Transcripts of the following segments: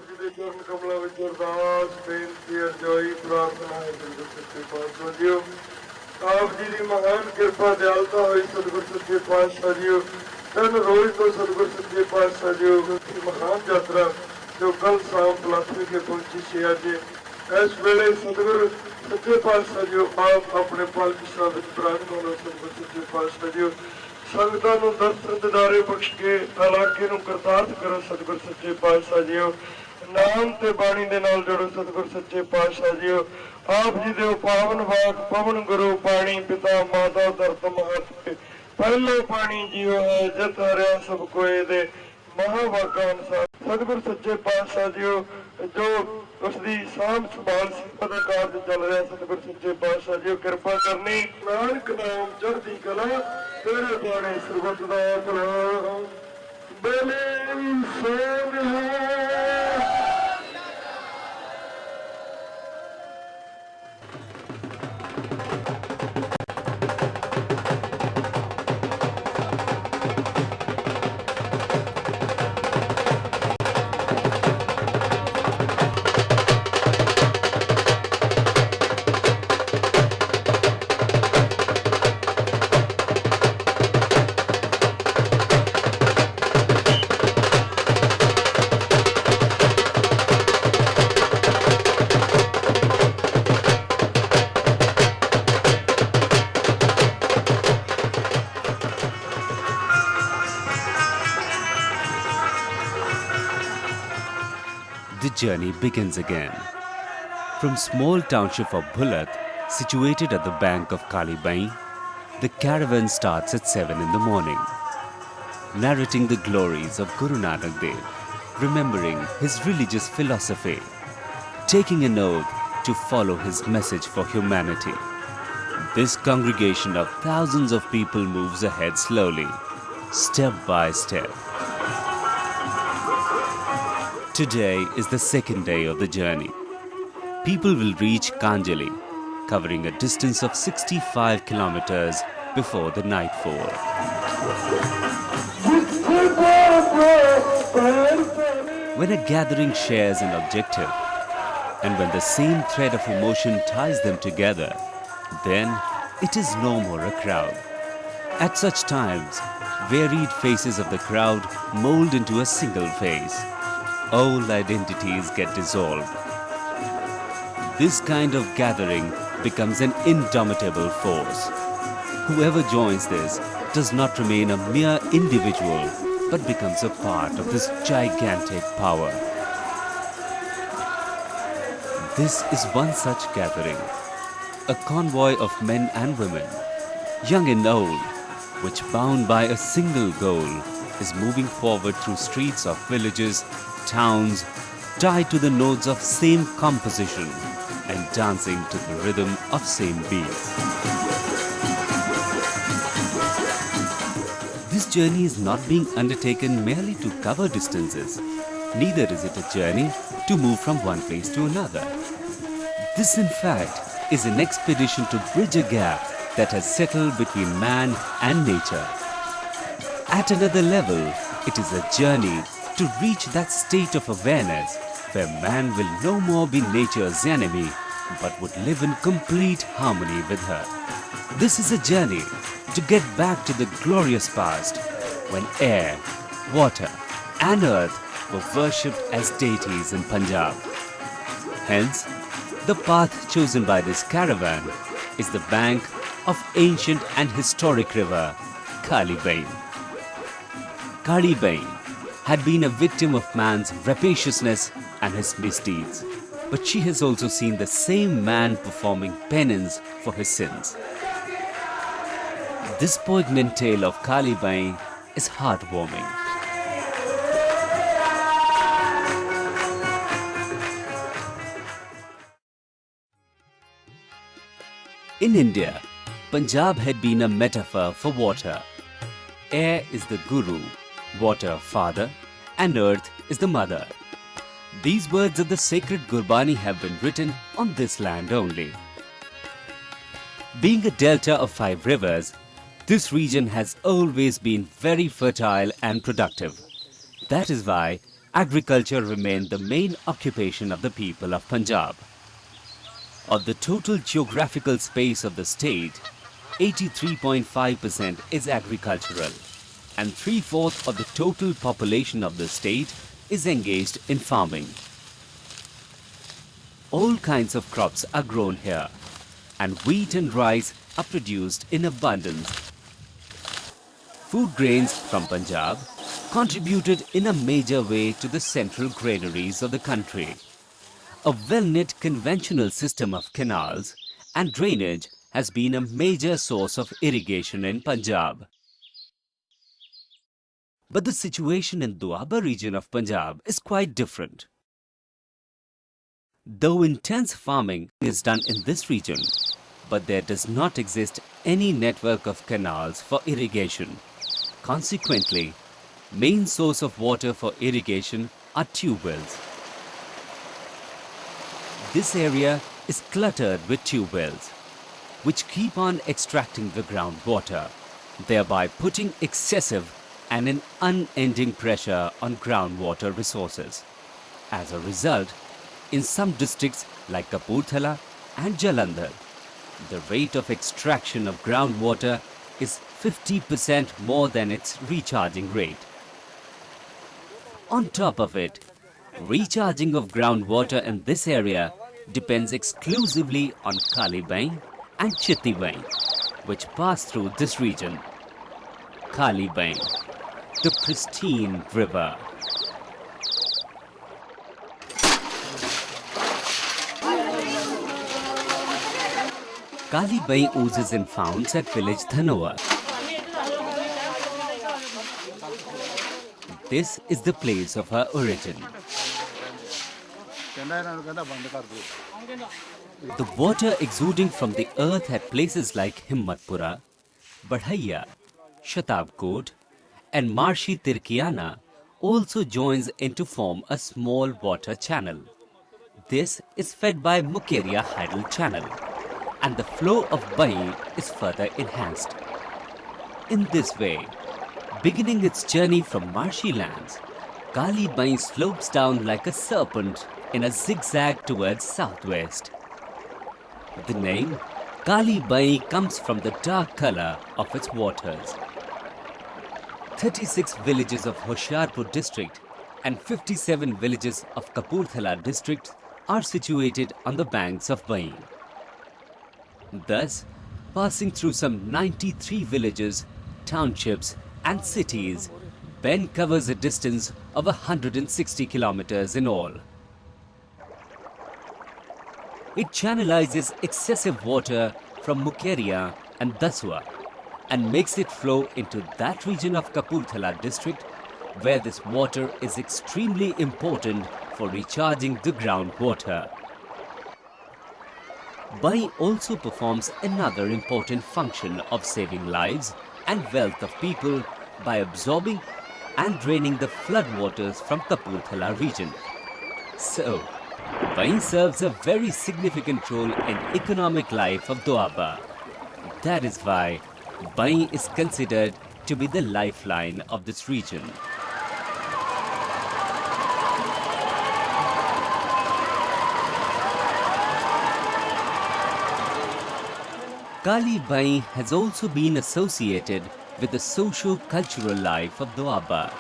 जी के चरण कमलों में अरदास बेनती अर्जोई प्रार्थना है सतगुर सच्चे पातशाह जी। आप जी की महान कृपा दयालता हुई सतगुर सच्चे पातशाह जी 3 रोज तो सतगुर सच्चे पातशाह जी महान यात्रा जो कल शाम पलासवी के पहुंची से अज इस वेले सतगुर सच्चे पातशाह जी आप अपने पालकी शाह विराजमान हो। सतगुर सच्चे पातशाह जी संगतां नूं दर्शन दिदारे बख्श के इलाके नूं करतार्थ करो। सतगुर सच्चे पातशाह जी नाम ते बाणी दे नाल जोड़ो। सतगुर सच्चे पातशाह जी आप जी दे पावन वाक पवन गुरु पाणी पिता माता धरत महत पहलो पानी जियो है जत हरिया सब कोई दे महावाका अनुसार। सतगुर सच्चे पातशाह जी जो उसकी सांभ संभाल सेवा का कार्य चल रहा है सतगुर सच्चे पातशाह जी कृपा करनी। नानक नाम चढ़ती कला तेरे बाणे सरबत दा भला बेले सोन है। The journey begins again. From small township of Bhulat, situated at the bank of Bein, the caravan starts at 7 in the morning, narrating the glories of Guru Nanak Dev, remembering his religious philosophy, taking an oath to follow his message for humanity. This congregation of thousands of people moves ahead slowly, step by step. Today is the second day of the journey. People will reach Kanjali, covering a distance of 65 kilometers before the nightfall. When a gathering shares an objective, and when the same thread of emotion ties them together, then it is no more a crowd. At such times, varied faces of the crowd mold into a single face. Old identities get dissolved. This kind of gathering becomes an indomitable force. Whoever joins this does not remain a mere individual, but becomes a part of this gigantic power. This is one such gathering, a convoy of men and women, young and old, which bound by a single goal is moving forward through streets of villages, towns, tied to the notes of same composition and dancing to the rhythm of same beats. This journey is not being undertaken merely to cover distances. Neither is it a journey to move from one place to another. This, in fact, is an expedition to bridge a gap that has settled between man and nature. At another level, it is a journey to reach that state of awareness where man will no more be nature's enemy, but would live in complete harmony with her. This is a journey to get back to the glorious past when air, water and earth were worshipped as deities in Punjab. Hence, the path chosen by this caravan is the bank of ancient and historic river Bein. Bein had been a victim of man's rapaciousness and his misdeeds, but she has also seen the same man performing penance for his sins. This poignant tale of Bein is heartwarming. In India, Punjab had been a metaphor for water. Air is the guru, water father, and earth is the mother. These words of the sacred Gurbani have been written on this land only. Being a delta of 5 rivers, this region has always been very fertile and productive. That is why agriculture remained the main occupation of the people of Punjab. Of the total geographical space of the state, 83.5% is agricultural, and 3/4 of the total population of the state is engaged in farming. All kinds of crops are grown here, and wheat and rice are produced in abundance. Food grains from Punjab contributed in a major way to the central granaries of the country. A well-knit conventional system of canals and drainage has been a major source of irrigation in Punjab. But the situation in Doaba region of Punjab is quite different. Though intense farming is done in this region, but there does not exist any network of canals for irrigation. Consequently, main source of water for irrigation are tube wells. This area is cluttered with tube wells, which keep on extracting the groundwater, thereby putting excessive and an unending pressure on groundwater resources. As a result, in some districts like Kapurthala and Jalandhar, the rate of extraction of groundwater is 50% more than its recharging rate. On top of it, recharging of groundwater in this area depends exclusively on Kali Bein and Chitti Bein, which pass through this region. Kali Bein, the pristine river. Kali Bein oozes and founds at village Dhanoa. This is the place of her origin. The water exuding from the earth at places like Himmatpura, Badhaiya, Shatabkot and Marshi Tirkiana also joins in to form a small water channel. This is fed by Mukeria Hydel Channel, and the flow of Bein is further enhanced. In this way, beginning its journey from marshy lands, Kali Bein slopes down like a serpent in a zigzag towards southwest. The name Kali Bein comes from the dark color of its waters. 36 villages of Hoshiarpur district and 57 villages of Kapurthala district are situated on the banks of Bein. Thus, passing through some 93 villages, townships and cities, Bein covers a distance of 160 kilometers in all. It channelizes excessive water from Mukeria and Dasua and makes it flow into that region of Kapurthala district where this water is extremely important for recharging the groundwater. Bein also performs another important function of saving lives and wealth of people by absorbing and draining the floodwaters from Kapurthala region. So, Bein serves a very significant role in economic life of Doaba. That is why Bein is considered to be the lifeline of this region. Kali Bein has also been associated with the socio-cultural life of Doaba.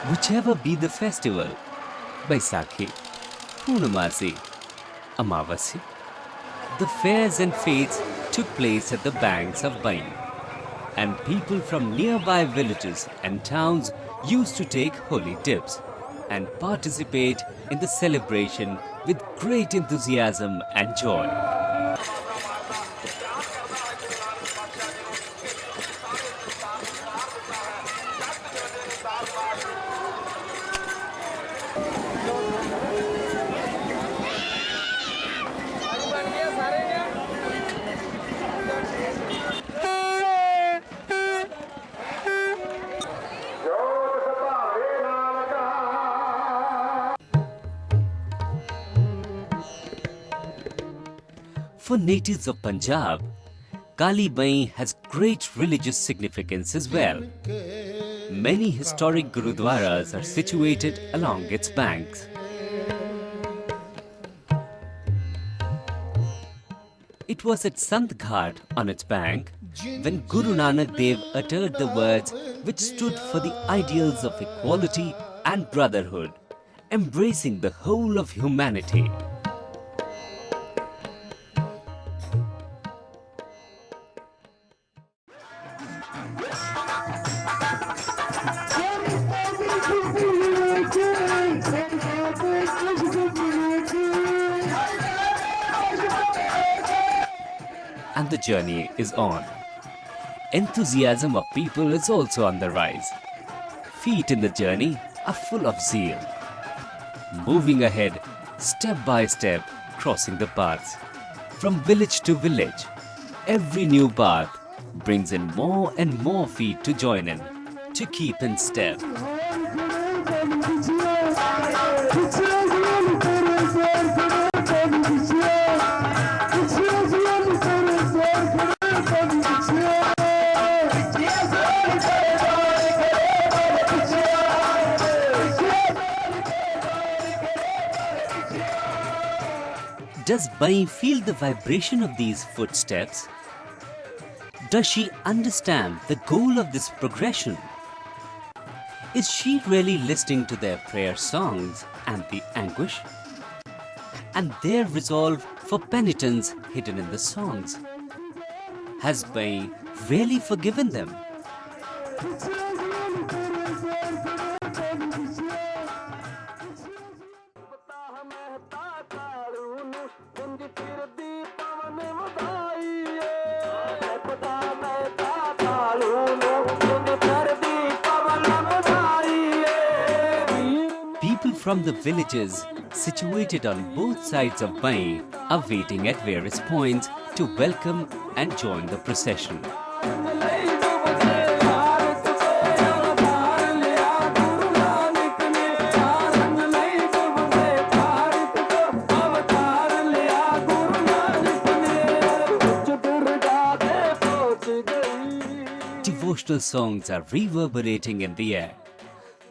Whichever be the festival, Baisakhi, Purnamasi, Amavasi, the fairs and fetes took place at the banks of Bein, and people from nearby villages and towns used to take holy dips and participate in the celebration with great enthusiasm and joy. For natives of Punjab, Kali Bein has great religious significance as well. Many historic gurudwaras are situated along its banks. It was at Sant Ghat on its bank when Guru Nanak Dev uttered the words which stood for the ideals of equality and brotherhood, embracing the whole of humanity. And the journey is on. Enthusiasm of people is also on the rise. Feet in the journey are full of zeal. Moving ahead, step by step, crossing the paths. From village to village, every new path brings in more and more feet to join in, to keep in step. Does Bein feel the vibration of these footsteps? Does she understand the goal of this progression? Is she really listening to their prayer songs and the anguish? And their resolve for penitence hidden in the songs? Has Bein really forgiven them? People from the villages situated on both sides of Bein are waiting at various points to welcome and join the procession. Devotional songs are reverberating in the air.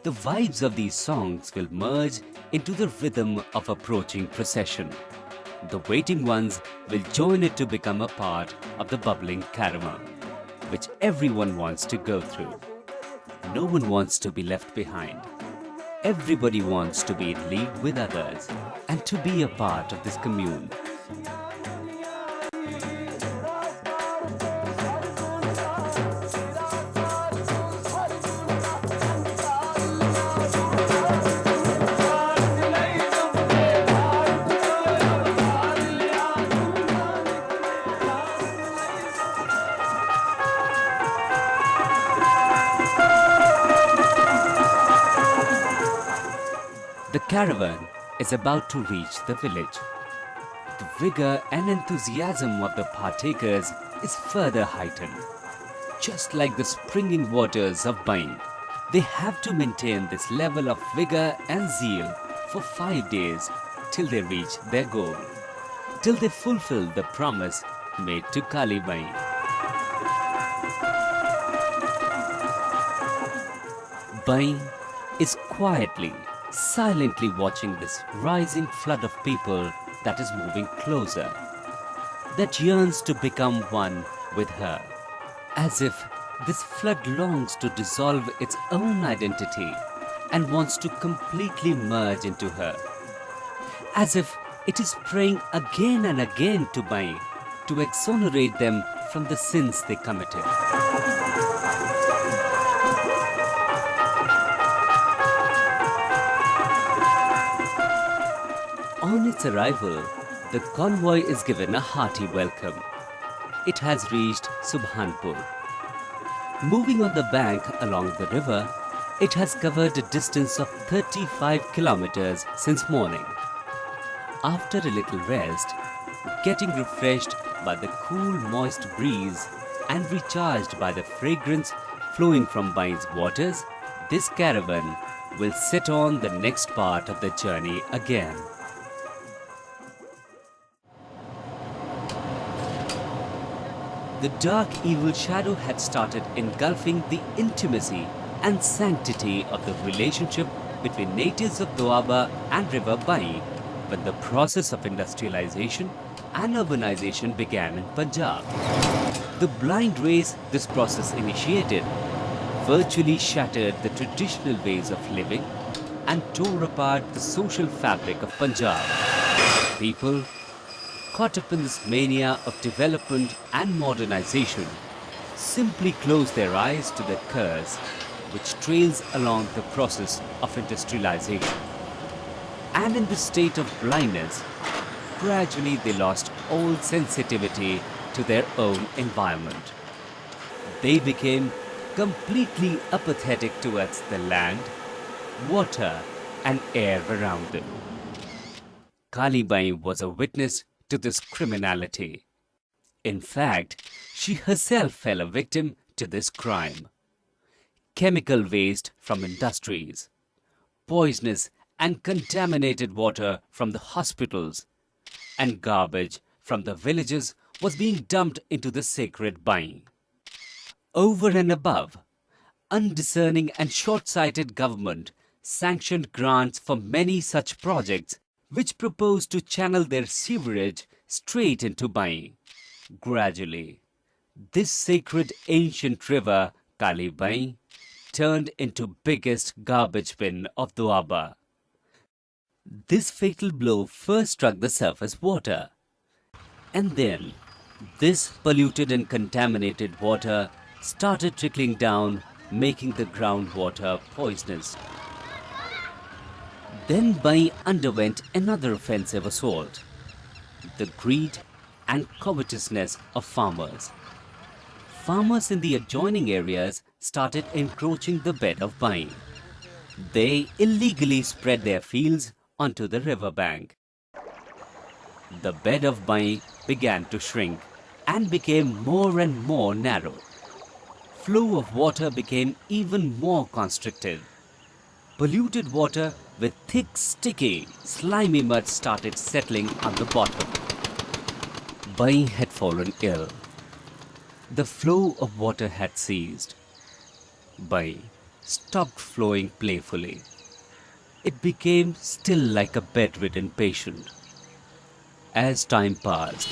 The vibes of these songs will merge into the rhythm of approaching procession. The waiting ones will join it to become a part of the bubbling caravan, which everyone wants to go through. No one wants to be left behind. Everybody wants to be in league with others and to be a part of this commune. The caravan is about to reach the village. The vigor and enthusiasm of the partakers is further heightened. Just like the springing waters of Bein, they have to maintain this level of vigor and zeal for 5 days till they reach their goal, till they fulfill the promise made to Kali Bein. Bein is quietly, silently watching this rising flood of people that is moving closer, that yearns to become one with her, as if this flood longs to dissolve its own identity and wants to completely merge into her, as if it is praying again and again to Bein to exonerate them from the sins they committed. On its arrival, the convoy is given a hearty welcome. It has reached Subhanpur. Moving on the bank along the river, it has covered a distance of 35 kilometers since morning. After a little rest, getting refreshed by the cool moist breeze and recharged by the fragrance flowing from Bein's waters, this caravan will set on the next part of the journey again. The dark evil shadow had started engulfing the intimacy and sanctity of the relationship between natives of Doaba and river Bein when the process of industrialization and urbanization began in Punjab. The blind race this process initiated virtually shattered the traditional ways of living and tore apart the social fabric of Punjab. People, caught up in this mania of development and modernization, simply close their eyes to the curse which trails along the process of industrialization. And in this state of blindness, gradually they lost all sensitivity to their own environment. They became completely apathetic towards the land, water and air around them. Kali Bein was a witness to this criminality. In fact, she herself fell a victim to this crime. Chemical waste from industries, poisonous and contaminated water from the hospitals, and garbage from the villages was being dumped into the sacred Bein. Over and above, undiscerning and short-sighted government sanctioned grants for many such projects which proposed to channel their sewerage straight into Bein. Gradually, this sacred ancient river, Kali Bein, turned into biggest garbage bin of Doaba. This fatal blow first struck the surface water, and then this polluted and contaminated water started trickling down, making the groundwater poisonous. Then Bein underwent another offensive assault: the greed and covetousness of farmers. Farmers in the adjoining areas started encroaching the bed of Bein. They illegally spread their fields onto the riverbank. The bed of Bein began to shrink and became more and more narrow. Flow of water became even more constricted. Polluted water with thick, sticky, slimy mud started settling on the bottom. Bein had fallen ill. The flow of water had ceased. Bein stopped flowing playfully. It became still like a bedridden patient. As time passed,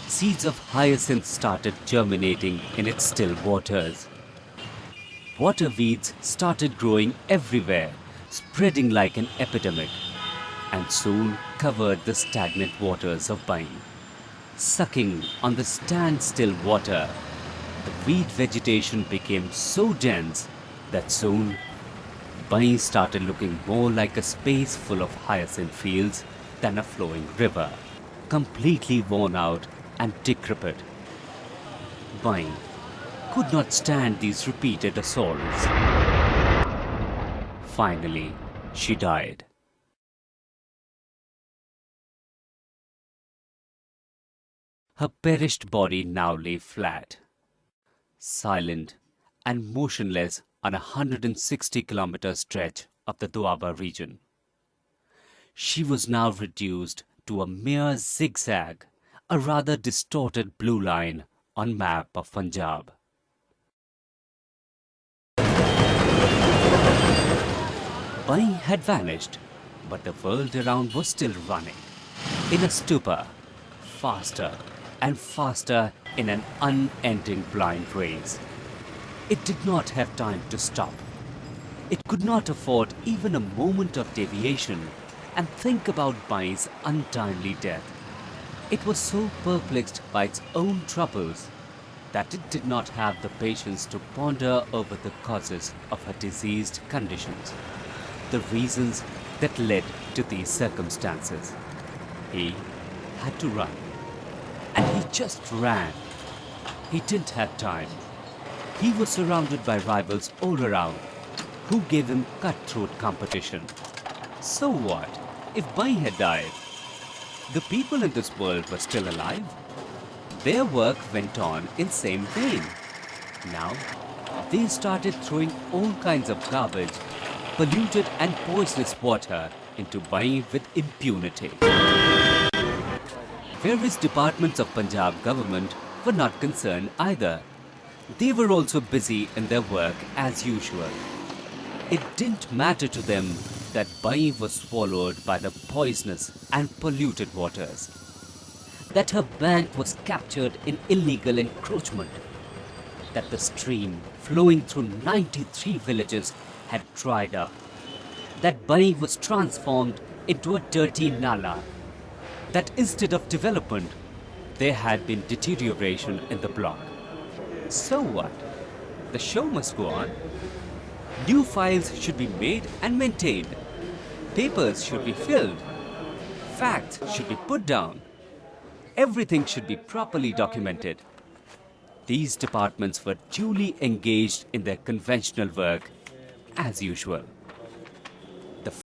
seeds of hyacinth started germinating in its still waters. Water weeds started growing everywhere, spreading like an epidemic, and soon covered the stagnant waters of Bein. Sucking on the standstill water, the weed vegetation became so dense that soon Bein started looking more like a space full of hyacinth fields than a flowing river, completely worn out and decrepit. Bein could not stand these repeated assaults. Finally, she died. Her perished body now lay flat, silent and motionless on a 160-kilometer stretch of the Doaba region. She was now reduced to a mere zigzag, a rather distorted blue line on map of Punjab. Bein had vanished, but the world around was still running, in a stupor, faster and faster in an unending blind race. It did not have time to stop. It could not afford even a moment of deviation and think about Bein's untimely death. It was so perplexed by its own troubles that it did not have the patience to ponder over the causes of her diseased conditions, the reasons that led to these circumstances. He had to run. And he just ran. He didn't have time. He was surrounded by rivals all around, who gave him cutthroat competition. So what if Bein had died? The people in this world were still alive. Their work went on in same vein. Now, they started throwing all kinds of garbage, polluted and poisonous water into Bein with impunity. Various departments of Punjab government were not concerned either. They were also busy in their work as usual. It didn't matter to them that Bein was swallowed by the poisonous and polluted waters, that her bank was captured in illegal encroachment, that the stream flowing through 93 villages had dried up, that Bein was transformed into a dirty nala, that instead of development, there had been deterioration in the block. So what? The show must go on. New files should be made and maintained. Papers should be filled. Facts should be put down. Everything should be properly documented. These departments were duly engaged in their conventional work as usual.